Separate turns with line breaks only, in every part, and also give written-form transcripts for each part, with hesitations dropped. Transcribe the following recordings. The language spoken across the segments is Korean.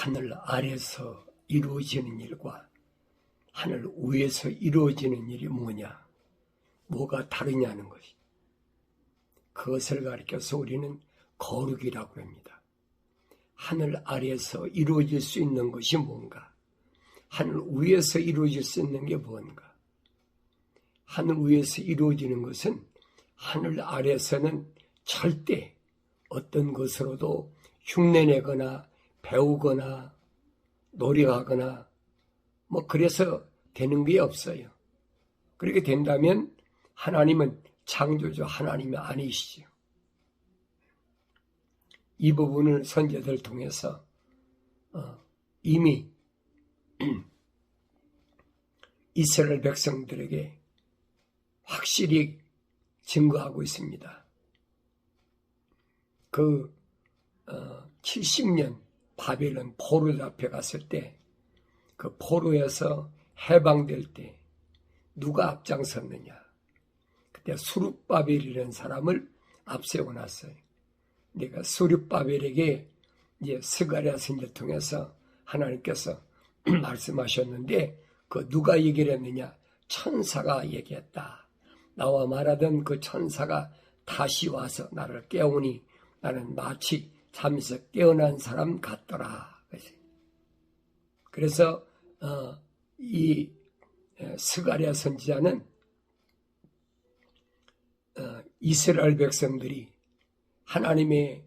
하늘 아래서 이루어지는 일과 하늘 위에서 이루어지는 일이 뭐냐? 뭐가 다르냐는 것이. 그것을 가리켜서 우리는 거룩이라고 합니다. 하늘 아래에서 이루어질 수 있는 것이 뭔가? 하늘 위에서 이루어질 수 있는 게 뭔가? 하늘 위에서 이루어지는 것은 하늘 아래에서는 절대 어떤 것으로도 흉내내거나 배우거나 노력하거나 그래서 되는 게 없어요. 그렇게 된다면 하나님은 창조주 하나님이 아니시죠. 이 부분을 선지자들 통해서 이미 이스라엘 백성들에게 확실히 증거하고 있습니다. 그 70년 바벨론 포로 잡혀갔을 때 그 포로에서 해방될 때 누가 앞장섰느냐? 그때 수룹바벨이라는 사람을 앞세워 놨어요. 내가 수룹바벨에게 이제 스가랴 선지자를 통해서 하나님께서 말씀하셨는데 그 누가 얘기를 했느냐? 천사가 얘기했다. 나와 말하던 그 천사가 다시 와서 나를 깨우니 나는 마치 잠에서 깨어난 사람 같더라. 그래서 이 스가랴 선지자는 이스라엘 백성들이 하나님의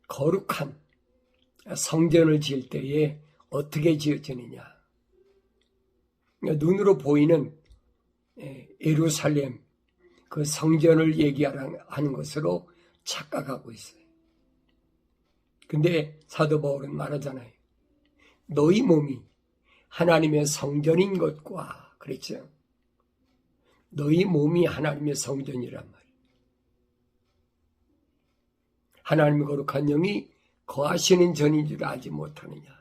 거룩한 성전을 지을 때에 어떻게 지어지느냐. 눈으로 보이는 예루살렘 그 성전을 얘기하는 것으로 착각하고 있어요. 근데 사도 바울은 말하잖아요. 너희 몸이 하나님의 성전인 것과 그랬죠. 너희 몸이 하나님의 성전이란 말이에요. 하나님의 거룩한 영이 거하시는 전인 줄 알지 못하느냐.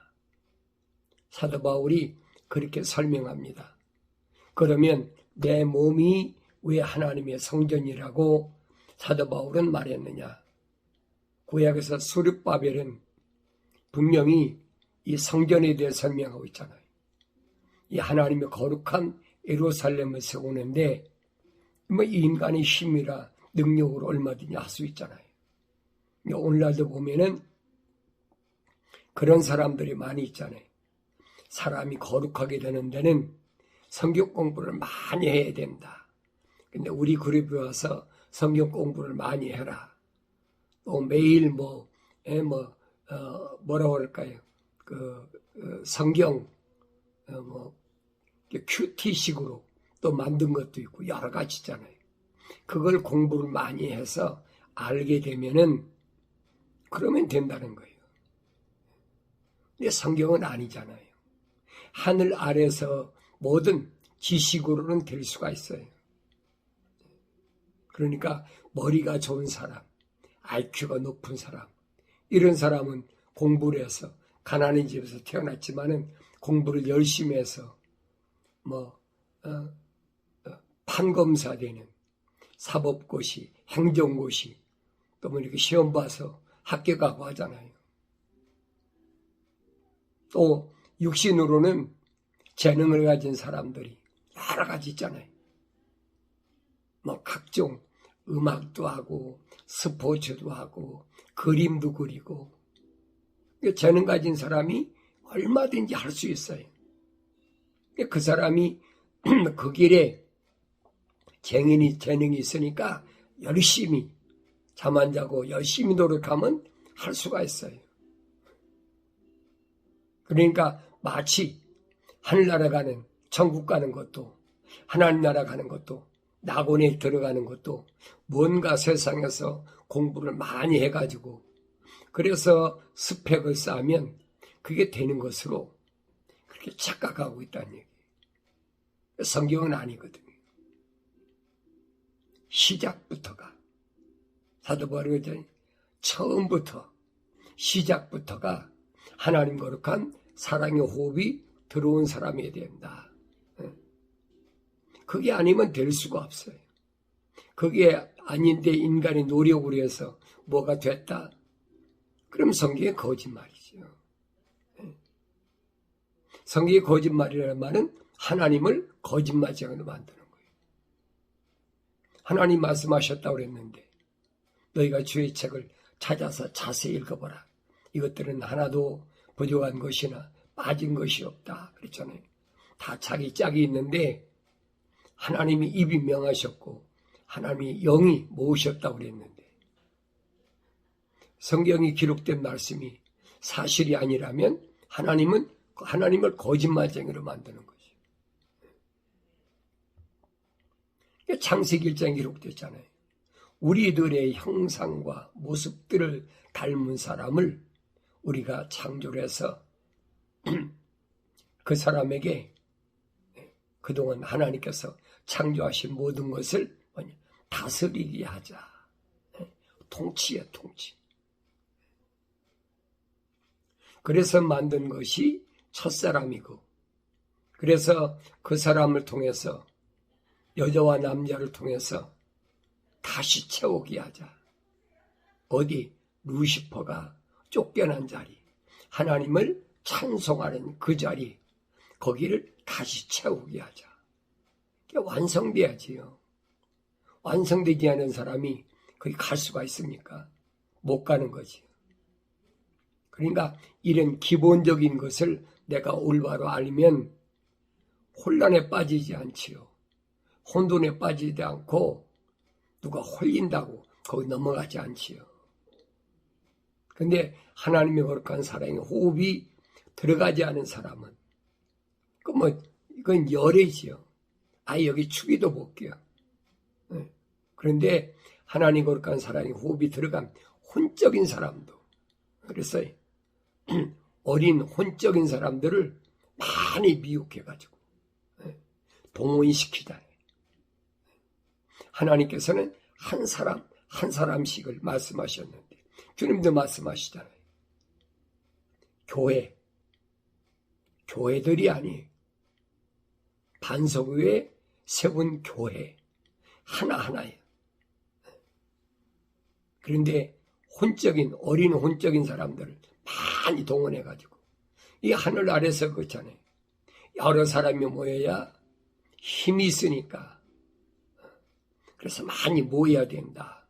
사도 바울이 그렇게 설명합니다. 그러면 내 몸이 왜 하나님의 성전이라고 사도 바울은 말했느냐. 구약에서 수룹바벨은 분명히 이 성전에 대해 설명하고 있잖아요. 이 하나님의 거룩한 예루살렘을 세우는데 인간의 힘이라 능력으로 얼마든지 할 수 있잖아요. 오늘날도 보면은 그런 사람들이 많이 있잖아요. 사람이 거룩하게 되는 데는 성경 공부를 많이 해야 된다. 근데 우리 그룹에 와서 성경 공부를 많이 해라. 또 매일 뭐라고 할까요? 성경 큐티식으로 또 만든 것도 있고 여러 가지잖아요. 그걸 공부를 많이 해서 알게 되면은 그러면 된다는 거예요. 근데 성경은 아니잖아요. 하늘 아래서 모든 지식으로는 될 수가 있어요. 그러니까 머리가 좋은 사람, IQ가 높은 사람, 이런 사람은 공부를 해서 가난한 집에서 태어났지만은 공부를 열심히 해서 판검사 되는 사법고시, 행정고시, 또 이렇게 시험 봐서 합격하고 하잖아요. 또 육신으로는 재능을 가진 사람들이 여러 가지 있잖아요. 각종 음악도 하고 스포츠도 하고 그림도 그리고 재능 가진 사람이 얼마든지 할 수 있어요. 그 사람이 그 길에 재능이 있으니까 열심히 잠 안 자고 열심히 노력하면 할 수가 있어요. 그러니까 마치 하늘나라 가는 천국 가는 것도 하나님 나라 가는 것도 낙원에 들어가는 것도 뭔가 세상에서 공부를 많이 해가지고 그래서 스펙을 쌓으면 그게 되는 것으로 그렇게 착각하고 있다는 얘기예요. 성경은 아니거든요. 시작부터가 사도 바울이 처음부터 시작부터가 하나님 거룩한 사랑의 호흡이 들어온 사람이 된다. 그게 아니면 될 수가 없어요. 그게 아닌데 인간의 노력으로 해서 뭐가 됐다? 그럼 성경이 거짓말이죠. 성경의 거짓말이라는 말은 하나님을 거짓말쟁이로 만드는 거예요. 하나님 말씀하셨다고 그랬는데 너희가 주의 책을 찾아서 자세히 읽어보라. 이것들은 하나도 부족한 것이나 빠진 것이 없다 그랬잖아요. 다 자기 짝이 있는데 하나님이 입이 명하셨고 하나님이 영이 모으셨다고 그랬는데 성경이 기록된 말씀이 사실이 아니라면 하나님을 거짓말쟁이로 만드는 거죠. 창세기 1장에 기록됐잖아요. 우리들의 형상과 모습들을 닮은 사람을 우리가 창조를 해서 그 사람에게 그동안 하나님께서 창조하신 모든 것을 다스리게 하자. 통치야, 통치. 그래서 만든 것이 첫사람이고, 그래서 그 사람을 통해서 여자와 남자를 통해서 다시 채우게 하자. 어디? 루시퍼가 쫓겨난 자리, 하나님을 찬송하는 그 자리, 거기를 다시 채우게 하자. 완성돼야지요. 완성되지 않은 사람이 거기 갈 수가 있습니까? 못 가는 거지요. 그러니까 이런 기본적인 것을 내가 올바로 알면 혼란에 빠지지 않지요. 혼돈에 빠지지 않고 누가 홀린다고 거기 넘어가지 않지요. 근데 하나님의 거룩한 사랑의 호흡이 들어가지 않은 사람은 이건 열애지요. 여기 축이도 볼게요. 그런데 하나님 거룩한 사랑의 호흡이 들어간 혼적인 사람도, 그래서 어린 혼적인 사람들을 많이 미혹해가지고 동원시키다. 하나님께서는 한 사람 한 사람씩을 말씀하셨는데 주님도 말씀하시잖아요. 교회들이 아니에요. 반석 위에 세운 교회 하나하나예요. 그런데 어린 혼적인 사람들을 많이 동원해가지고 이 하늘 아래서 그렇잖아요. 여러 사람이 모여야 힘이 있으니까 그래서 많이 모여야 된다.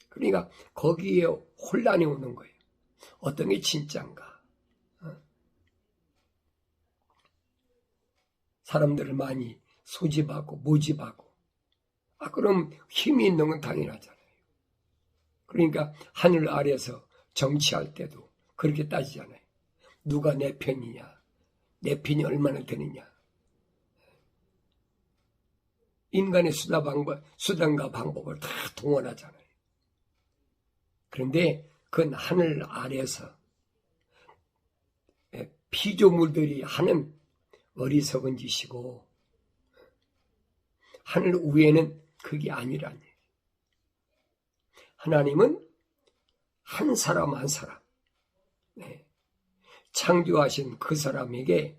그러니까 거기에 혼란이 오는 거예요. 어떤 게 진짜인가? 사람들을 많이 소집하고 모집하고 그럼 힘이 있는 건 당연하잖아요. 그러니까 하늘 아래서 정치할 때도 그렇게 따지잖아요. 누가 내 편이냐? 내 편이 얼마나 되느냐? 인간의 수단과 방법을 다 동원하잖아요. 그런데 그건 하늘 아래서 피조물들이 하는 어리석은 짓이고 하늘 위에는 그게 아니라니. 하나님은 한 사람 한 사람 창조하신 그 사람에게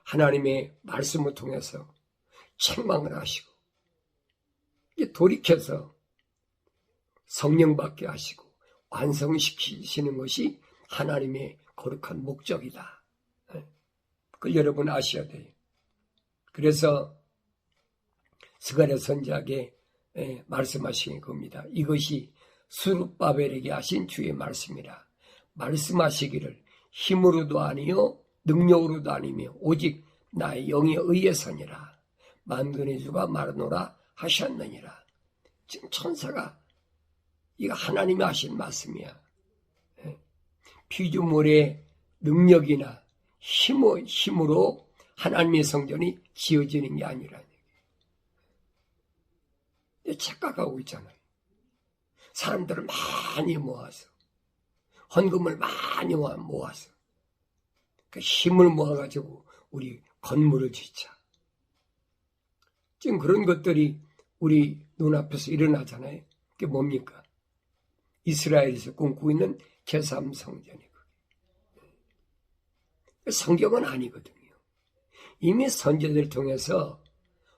하나님의 말씀을 통해서 책망을 하시고 돌이켜서 성령 받게 하시고 완성시키시는 것이 하나님의 거룩한 목적이다. 그걸 여러분 아셔야 돼요. 그래서 스가랴 선지자에게 말씀하신 겁니다. 이것이 스룹바벨에게 하신 주의 말씀이라. 말씀하시기를 힘으로도 아니요 능력으로도 아니며 오직 나의 영에 의해서니라. 만군의 주가 말하노라 하셨느니라. 지금 천사가 이거 하나님이 하신 말씀이야. 피조물의 능력이나 힘으로 하나님의 성전이 지어지는 게 아니라는 얘기예요. 착각하고 있잖아요. 사람들을 많이 모아서 헌금을 많이 모아서 그 힘을 모아가지고 우리 건물을 짓자. 지금 그런 것들이 우리 눈앞에서 일어나잖아요. 그게 뭡니까? 이스라엘에서 꿈꾸고 있는 제3성전이고 성경은 아니거든요. 이미 선지자들 통해서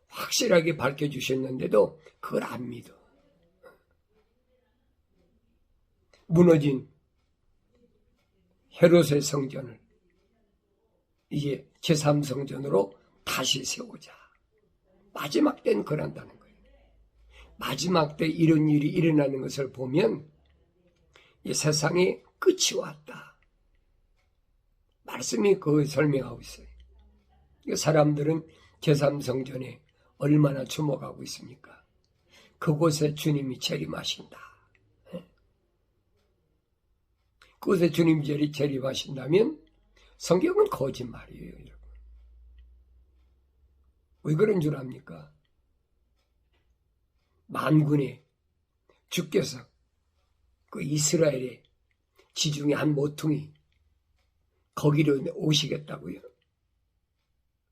확실하게 밝혀주셨는데도 그걸 안 믿어. 무너진 헤롯의 성전을 이제 제3성전으로 다시 세우자. 마지막 때는 그런다는 거예요. 마지막 때 이런 일이 일어나는 것을 보면 이 세상에 끝이 왔다. 말씀이 그걸 설명하고 있어요. 사람들은 제3성전에 얼마나 주목하고 있습니까? 그곳에 주님이 재림하신다. 그곳에 주님이 재림하신다면 성경은 거짓말이에요, 여러분. 왜 그런 줄 압니까? 만군의 주께서 그 이스라엘의 지중해 한 모퉁이 거기로 오시겠다고요.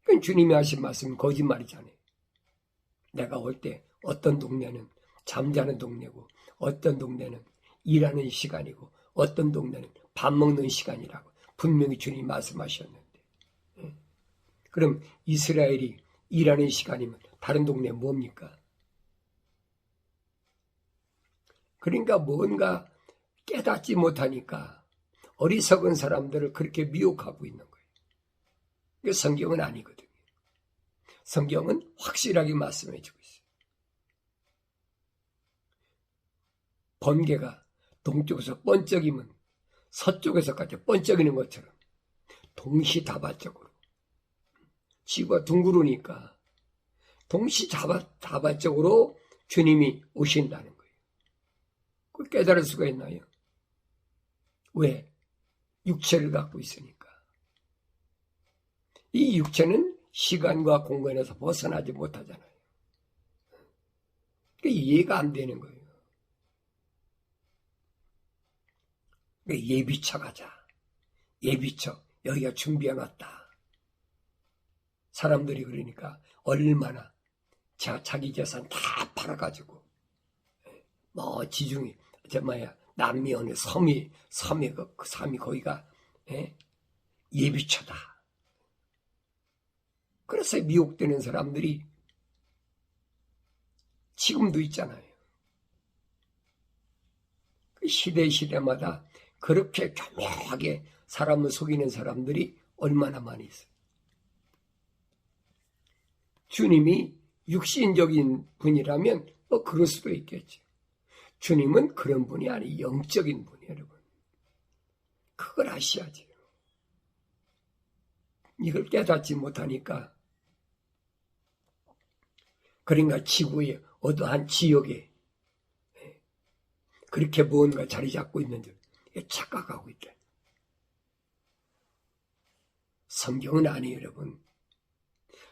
그건 주님이 하신 말씀은 거짓말이잖아요. 내가 올 때 어떤 동네는 잠자는 동네고 어떤 동네는 일하는 시간이고 어떤 동네는 밥 먹는 시간이라고 분명히 주님이 말씀하셨는데, 그럼 이스라엘이 일하는 시간이면 다른 동네 뭡니까? 그러니까 뭔가 깨닫지 못하니까 어리석은 사람들을 그렇게 미혹하고 있는 거예요. 그 성경은 아니거든요. 성경은 확실하게 말씀해주고 있어요. 번개가 동쪽에서 번쩍이면 서쪽에서까지 번쩍이는 것처럼 동시다발적으로 지구가 둥그러니까 동시다발적으로 주님이 오신다는 거예요. 그걸 깨달을 수가 있나요? 왜? 육체를 갖고 있으니까. 이 육체는 시간과 공간에서 벗어나지 못하잖아요. 이해가 안 되는 거예요. 예비차 가자. 예비차 여기가 준비해놨다. 사람들이 그러니까 얼마나 자기 재산 다 팔아가지고 지중해 남미 어느 섬이 거기가 예비차다. 그래서 미혹되는 사람들이 지금도 있잖아요. 시대마다 그렇게 교묘하게 사람을 속이는 사람들이 얼마나 많이 있어요. 주님이 육신적인 분이라면 그럴 수도 있겠죠. 주님은 그런 분이 아니 영적인 분이에요, 여러분. 그걸 아셔야죠. 이걸 깨닫지 못하니까 그러니까 지구의 어떠한 지역에 그렇게 무언가 자리 잡고 있는지 착각하고 있다. 성경은 아니에요, 여러분.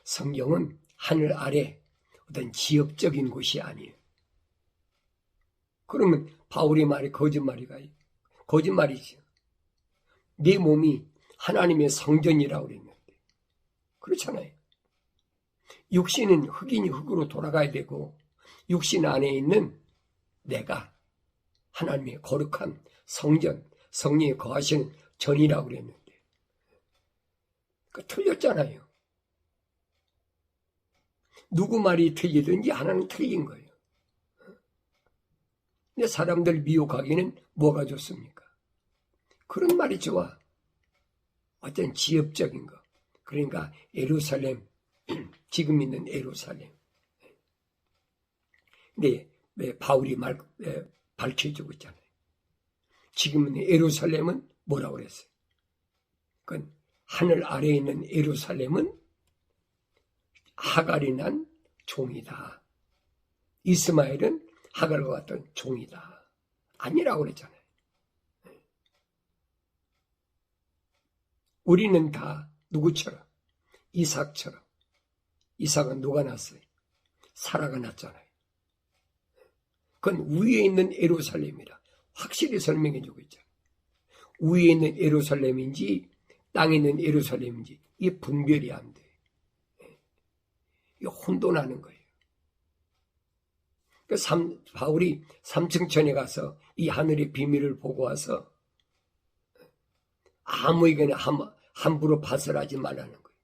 성경은 하늘 아래 어떤 지역적인 곳이 아니에요. 그러면 바울의 말이 거짓말이죠. 네 몸이 하나님의 성전이라고 그랬는데 그렇잖아요. 육신은 흙이니 흙으로 돌아가야 되고 육신 안에 있는 내가 하나님의 거룩한 성전, 성령이 거하시는 전이라고 그랬는데 틀렸잖아요. 누구 말이 틀리든지 하나는 틀린 거예요. 근데 사람들 미혹하기는 뭐가 좋습니까? 그런 말이 좋아. 어떤 지역적인 거. 그러니까 예루살렘, 지금 있는 예루살렘. 근데 왜 바울이 밝혀주고 있잖아요. 지금 있는 예루살렘은 뭐라고 그랬어요? 그건 하늘 아래에 있는 예루살렘은 하갈이 난 종이다. 이스마엘은 하갈과 같은 종이다. 아니라고 그랬잖아요. 우리는 다 누구처럼? 이삭처럼. 이삭은 누가 낳았어요? 사라가 낳았잖아요. 그건 위에 있는 예루살렘이라 확실히 설명해주고 있잖아요. 위에 있는 예루살렘인지 땅에 있는 예루살렘인지 이게 분별이 안 돼. 이게 혼돈하는 거예요. 바울이 삼층천에 가서 이 하늘의 비밀을 보고 와서 아무에게나 함부로 발설하지 말라는 거예요.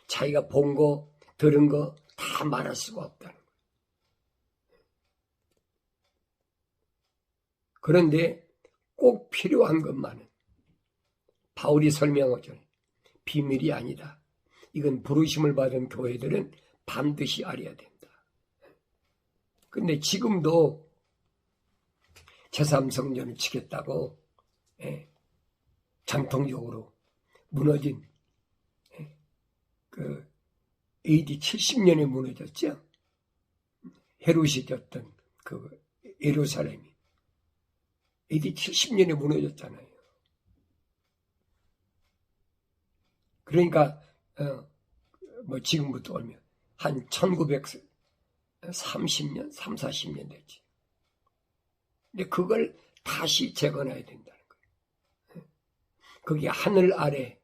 자기가 본 거, 들은 거 다 말할 수가 없다는 거예요. 그런데 꼭 필요한 것만은 바울이 설명하잖아요. 비밀이 아니다. 이건 부르심을 받은 교회들은 반드시 알아야 된다. 근데 지금도 제3성전을 치겠다고 전통적으로 무너진 그 AD 70년에 무너졌죠. 헤롯이 졌던 그 예루살렘이 AD 70년에 무너졌잖아요. 그러니까 지금부터 오면 한 1930년, 40년 됐지. 근데 그걸 다시 재건해야 된다는 거예요. 그게 하늘 아래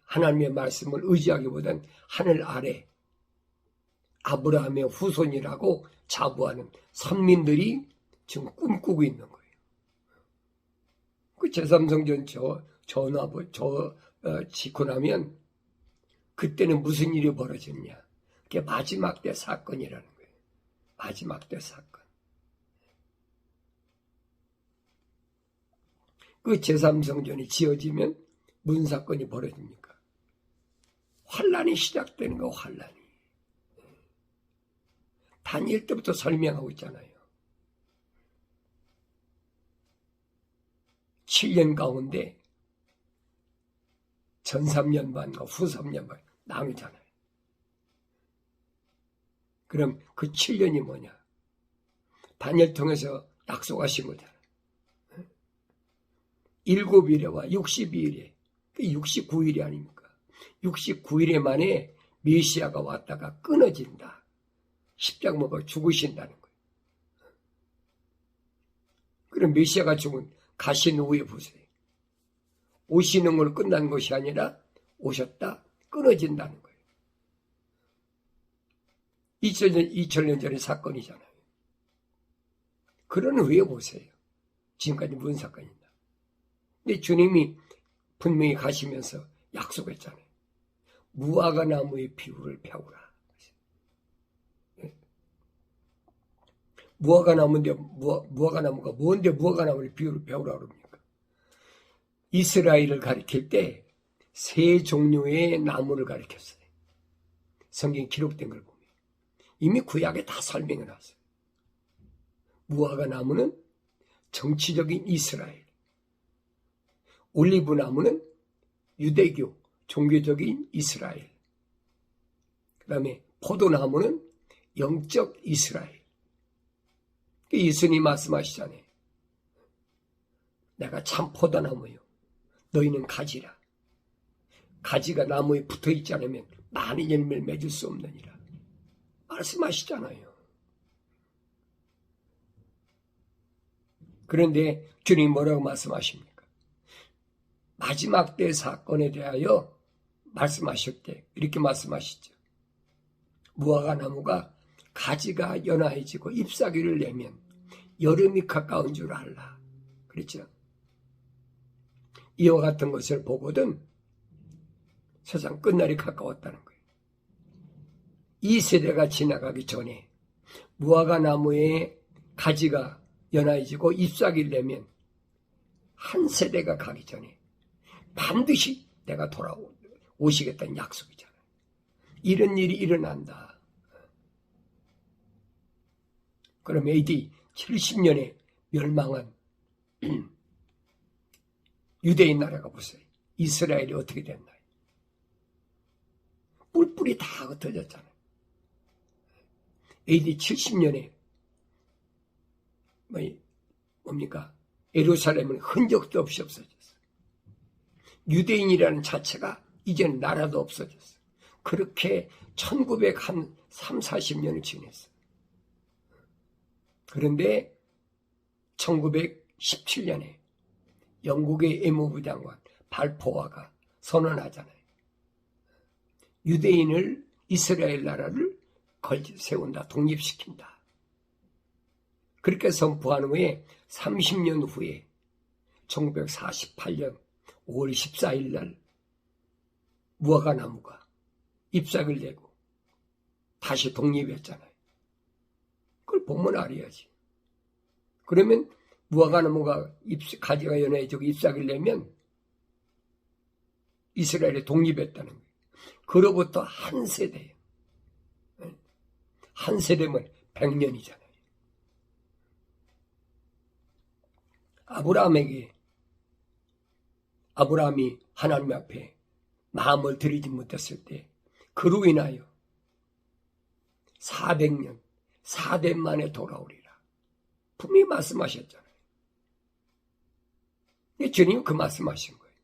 하나님의 말씀을 의지하기보다는 하늘 아래 아브라함의 후손이라고 자부하는 선민들이 지금 꿈꾸고 있는 거예요. 그 제3성전 짓고 나면 그때는 무슨 일이 벌어졌냐. 그게 마지막 때 사건이라는 거예요. 마지막 때 사건. 그 제3성전이 지어지면 무슨 사건이 벌어집니까? 환란이 시작되는 거, 환란이. 다니엘 때부터 설명하고 있잖아요. 7년 가운데 전 3년 반과 후 3년 반 나누잖아요. 그럼 그 7년이 뭐냐? 다니엘 통해서 약속하신 거잖아요. 7일에와 62일에, 69일이 아닙니까? 69일에 만에 메시아가 왔다가 끊어진다. 십자가 못 박혀 죽으신다는 거예요. 그럼 메시아가 죽은 가신 후에 보세요. 오시는 걸 끝난 것이 아니라 오셨다 끊어진다는 거예요. 2000년 전의 사건이잖아요. 그런 후에 보세요. 지금까지 무슨 사건이냐. 근데 주님이 분명히 가시면서 약속했잖아요. 무화과 나무의 비유를 배우라. 무화과 나무인데 무화과 나무가 뭔데 무화과 나무의 비유를 배우라 그럽니까? 이스라엘을 가리킬 때 세 종류의 나무를 가리켰어요. 성경에 기록된 걸 보면 이미 구약에 다 설명해 놨어요. 무화과 나무는 정치적인 이스라엘, 올리브 나무는 유대교, 종교적인 이스라엘, 그 다음에 포도나무는 영적 이스라엘. 예수님이 말씀하시잖아요. 내가 참 포도나무요. 너희는 가지라. 가지가 나무에 붙어있지 않으면 많은 열매를 맺을 수 없느니라. 말씀하시잖아요. 그런데 주님 뭐라고 말씀하십니까? 마지막 때 사건에 대하여 말씀하실 때 이렇게 말씀하시죠. 무화과 나무가 가지가 연화해지고 잎사귀를 내면 여름이 가까운 줄 알라. 그렇죠? 이와 같은 것을 보거든 세상 끝날이 가까웠다는 거예요. 이 세대가 지나가기 전에 무화과 나무에 가지가 연화해지고 잎사귀를 내면 한 세대가 가기 전에 반드시 내가 돌아오시겠다는 약속이잖아요. 이런 일이 일어난다. 그럼 AD 70년에 멸망한 유대인 나라가 보세요. 이스라엘이 어떻게 됐나요? 뿔뿔이 다 흩어졌잖아요. AD 70년에 뭡니까? 예루살렘은 흔적도 없이 없어졌어요. 유대인이라는 자체가 이제는 나라도 없어졌어요. 그렇게 1930, 40년을 지냈어요. 그런데 1917년에 영국의 외무부 장관 발포와가 선언하잖아요. 유대인을 이스라엘 나라를 세운다. 독립시킨다. 그렇게 선포한 후에 30년 후에 1948년 5월 14일 날 무화과 나무가 잎사귀를 내고 다시 독립했잖아요. 그걸 보면 알아야지. 그러면 무화과 나무가 가지가 연해지고 잎사귀를 내면 이스라엘이 독립했다는 거예요. 그로부터 한 세대. 한 세대면 100년이잖아요. 아브라함이 하나님 앞에 마음을 들이지 못했을 때 그로 인하여 400년, 4대 만에 돌아오리라. 분명히 말씀하셨잖아요. 주님 그 말씀하신 거예요.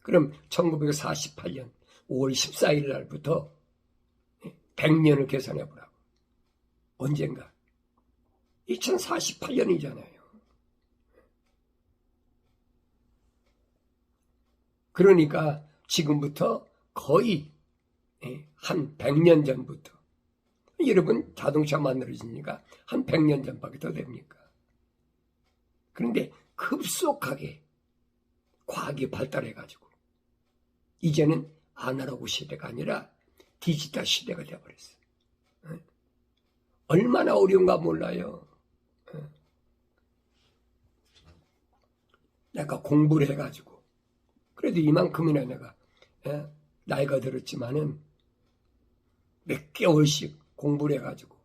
그럼 1948년 5월 14일 날부터 100년을 계산해 보라고. 언젠가 2048년이잖아요. 그러니까 지금부터 거의 한 100년 전부터, 여러분 자동차 만들어지니까 한 100년 전밖에 더 됩니까? 그런데 급속하게 과학이 발달해가지고 이제는 아날로그 시대가 아니라 디지털 시대가 되어버렸어요. 얼마나 어려운가 몰라요. 내가 공부를 해가지고 그래도 이만큼이나 내가 나이가 들었지만은 몇 개월씩 공부를 해가지고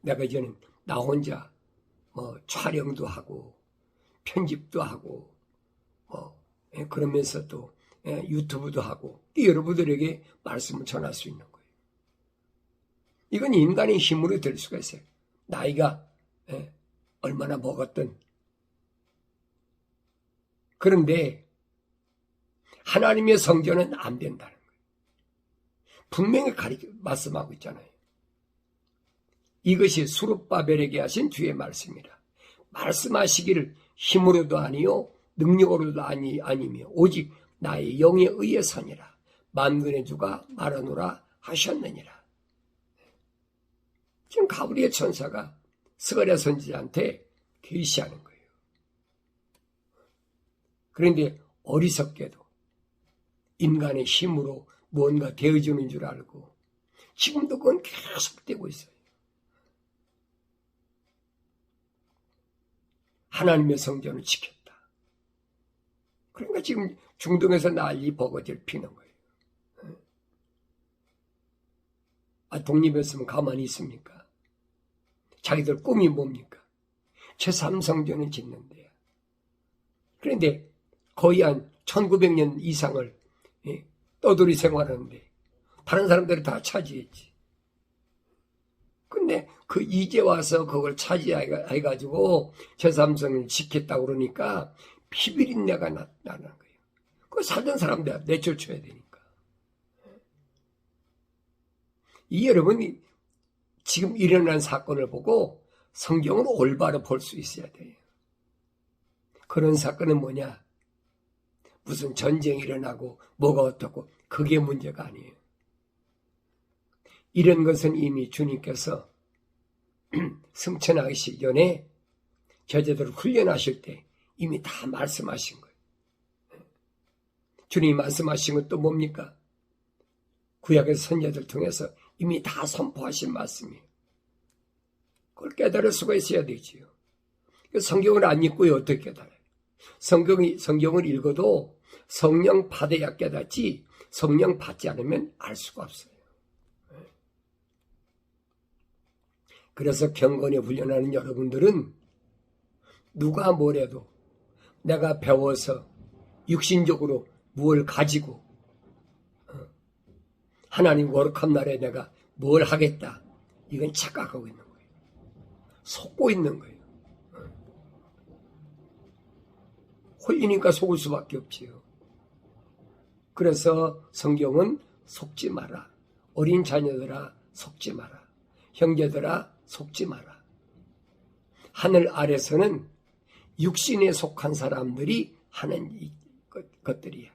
내가 이제는 나 혼자 촬영도 하고 편집도 하고 그러면서 또 유튜브도 하고 여러분들에게 말씀을 전할 수 있는 거예요. 이건 인간의 힘으로 될 수가 있어요. 나이가 얼마나 먹었든. 그런데 하나님의 성전은 안 된다는 거예요. 분명히 말씀하고 있잖아요. 이것이 수룹바벨에게 하신 주의 말씀이라. 말씀하시기를 힘으로도 아니요 능력으로도 아니며 오직 나의 영에 의해서니라. 만군의 주가 말하노라 하셨느니라. 지금 가브리엘 천사가 스가랴 선지자한테 계시하는 거예요. 그런데 어리석게도 인간의 힘으로 무언가 되어주는 줄 알고 지금도 그건 계속되고 있어요. 하나님의 성전을 지켰다. 그러니까 지금 중동에서 난리 버거지를 피는 거예요. 독립했으면 가만히 있습니까? 자기들 꿈이 뭡니까? 제3성전을 짓는데요. 그런데 거의 한 1900년 이상을 떠돌이 생활하는데 다른 사람들이 다 차지했지. 근데 이제 와서 그걸 차지해가지고 제3성을 지켰다고 그러니까 피비린내가 나는 거예요. 그거 살던 사람들 내쫓아야 되니까. 이 여러분이 지금 일어난 사건을 보고 성경을 올바로 볼 수 있어야 돼요. 그런 사건은 뭐냐? 무슨 전쟁이 일어나고 뭐가 어떻고 그게 문제가 아니에요. 이런 것은 이미 주님께서 승천하시기 전에 제자들을 훈련하실 때 이미 다 말씀하신 거예요. 주님이 말씀하신 건 또 뭡니까? 구약의 선지자들 통해서 이미 다 선포하신 말씀이에요. 그걸 깨달을 수가 있어야 되지요. 성경을 안 읽고 어떻게 깨달아요? 성경을 읽어도 성령 받아야 깨닫지 성령 받지 않으면 알 수가 없어요. 그래서 경건에 훈련하는 여러분들은 누가 뭐래도 내가 배워서 육신적으로 무엇을 가지고 하나님 거룩한 날에 내가 뭘 하겠다. 이건 착각하고 있는 거예요. 속고 있는 거예요. 홀리니까 속을 수밖에 없지요. 그래서 성경은 속지 마라. 어린 자녀들아 속지 마라. 형제들아 속지 마라. 하늘 아래서는 육신에 속한 사람들이 하는 것들이야.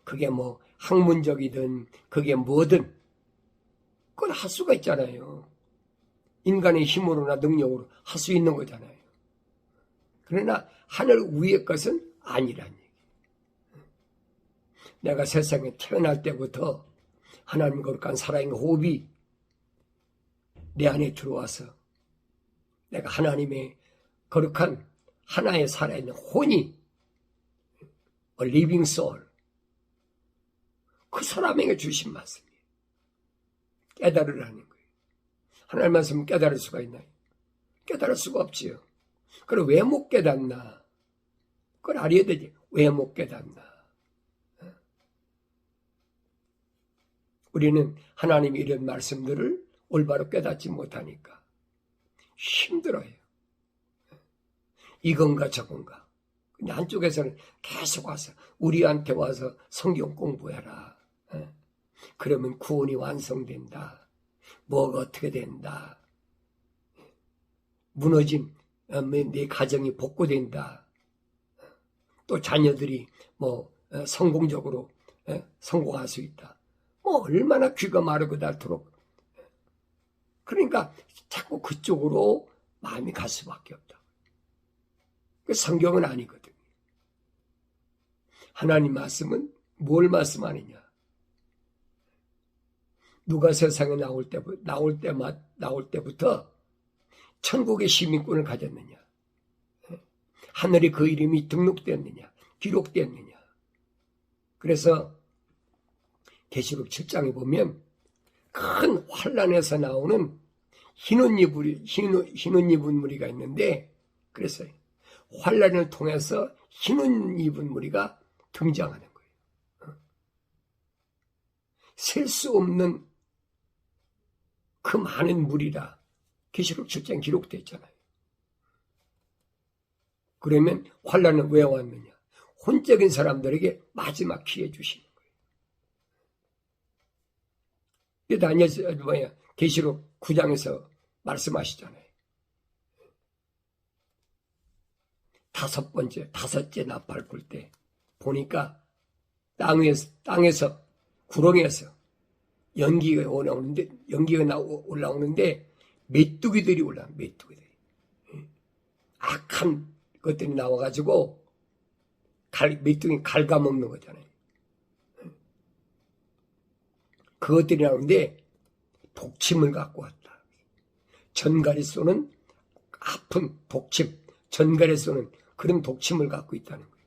그게 뭐 학문적이든 그게 뭐든 그걸 할 수가 있잖아요. 인간의 힘으로나 능력으로 할 수 있는 거잖아요. 그러나 하늘 위의 것은 아니란 얘기. 내가 세상에 태어날 때부터 하나님 거룩한 살아있는 호흡이 내 안에 들어와서 내가 하나님의 거룩한 하나의 살아있는 혼이 a living soul 그 사람에게 주신 말씀이에요. 깨달으라는 거예요. 하나님 말씀은 깨달을 수가 있나요? 깨달을 수가 없지요. 그럼 왜 못 깨닫나? 그걸 알아야 되지. 왜 못 깨닫나? 우리는 하나님의 이런 말씀들을 올바로 깨닫지 못하니까 힘들어요. 이건가 저건가. 근데 한쪽에서는 계속 와서 우리한테 와서 성경 공부해라. 그러면 구원이 완성된다. 뭐가 어떻게 된다. 무너진 내 가정이 복구된다. 또 자녀들이 성공적으로 성공할 수 있다. 얼마나 귀가 마르고 닳도록. 그러니까 자꾸 그쪽으로 마음이 갈 수밖에 없다. 그 성경은 아니거든요. 하나님 말씀은 뭘 말씀하느냐? 누가 세상에 나올 때부터 천국의 시민권을 가졌느냐? 하늘에 그 이름이 등록됐느냐? 기록됐느냐? 그래서 계시록 7장에 보면 큰 환란에서 나오는 흰 옷 입은 무리가 있는데, 그래서 환란을 통해서 흰 옷 입은 무리가 등장하는 거예요. 셀 수 없는 그 많은 무리라 계시록 7장 기록되어 있잖아요. 그러면 환란은 왜 왔느냐? 혼적인 사람들에게 마지막 기회 주시는 거예요. 다니엘 계시록 9장에서 말씀하시잖아요. 다섯째 나팔 불 때 보니까 땅에서 구렁에서 연기가 올라오는데 메뚜기들이 메뚜기들이 악한 것들이 나와가지고 메뚜기 갉아먹는 거잖아요. 그것들이 나오는데 독침을 갖고 왔다. 전갈이 쏘는 아픈 독침, 전갈에 쏘는 그런 독침을 갖고 있다는 거예요.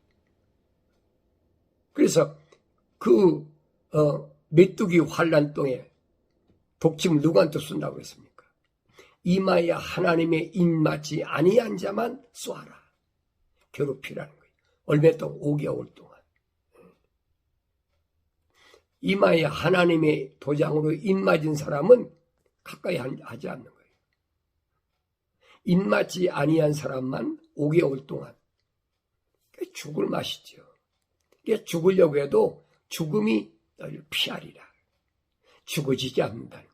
그래서 메뚜기 환란동에 독침을 누구한테 쏜다고 했습니까? 이마에 하나님의 입맞지 아니한 자만 쏘아라. 괴롭히라는 거예요. 얼마 동안 5개월 동안. 이마에 하나님의 도장으로 입맞은 사람은 가까이 하지 않는 거예요. 입맞지 아니한 사람만 5개월 동안 죽을 맛이죠. 죽으려고 해도 죽음이 너를 피하리라. 죽어지지 않는다는 거예요.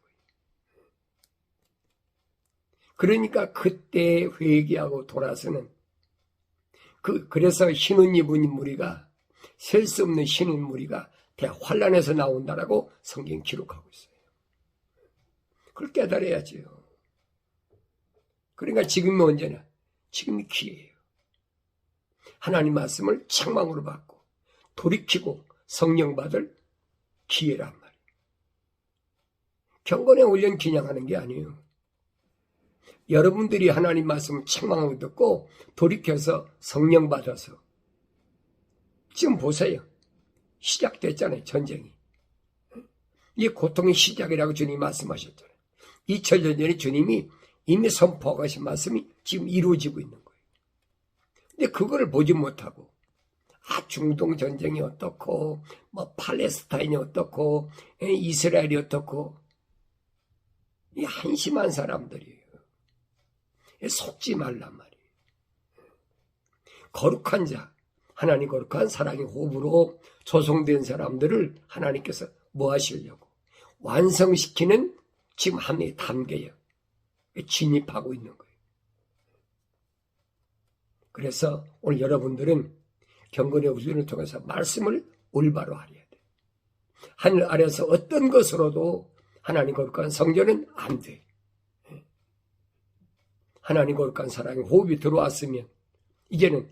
그러니까 그때 회개하고 돌아서는 그래서 흰 옷 입은 무리가 셀 수 없는 흰 옷 무리가 대환란에서 나온다라고 성경 기록하고 있어요. 그걸 깨달아야지요. 그러니까 지금이 언제냐? 지금이 기회예요. 하나님 말씀을 책망으로 받고 돌이키고 성령 받을 기회란 말이에요. 경건의 훈련 그냥 게 아니에요. 여러분들이 하나님 말씀을 책망하고 듣고 돌이켜서 성령 받아서 지금 보세요. 시작됐잖아요. 전쟁이. 이게 고통의 시작이라고 주님이 말씀하셨잖아요. 2000년 전에 주님이 이미 선포하고 하신 말씀이 지금 이루어지고 있는 거예요. 근데 그거를 보지 못하고 중동 전쟁이 어떻고 팔레스타인이 어떻고 이스라엘이 어떻고 이 한심한 사람들이에요. 속지 말란 말이에요. 거룩한 자, 하나님 거룩한 사랑의 호흡으로 조성된 사람들을 하나님께서 뭐 하시려고? 완성시키는 지금 하나의 단계에 진입하고 있는 거예요. 그래서 오늘 여러분들은 경건의 훈련을 통해서 말씀을 올바로 하려야 돼요. 하늘 아래서 어떤 것으로도 하나님 거룩한 성전은 안 돼. 하나님 거룩한 사랑의 호흡이 들어왔으면 이제는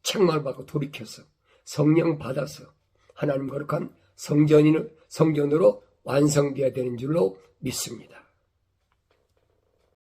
책망을 받고 돌이켜서 성령 받아서 하나님 거룩한 성전으로 완성되어야 되는 줄로 믿습니다.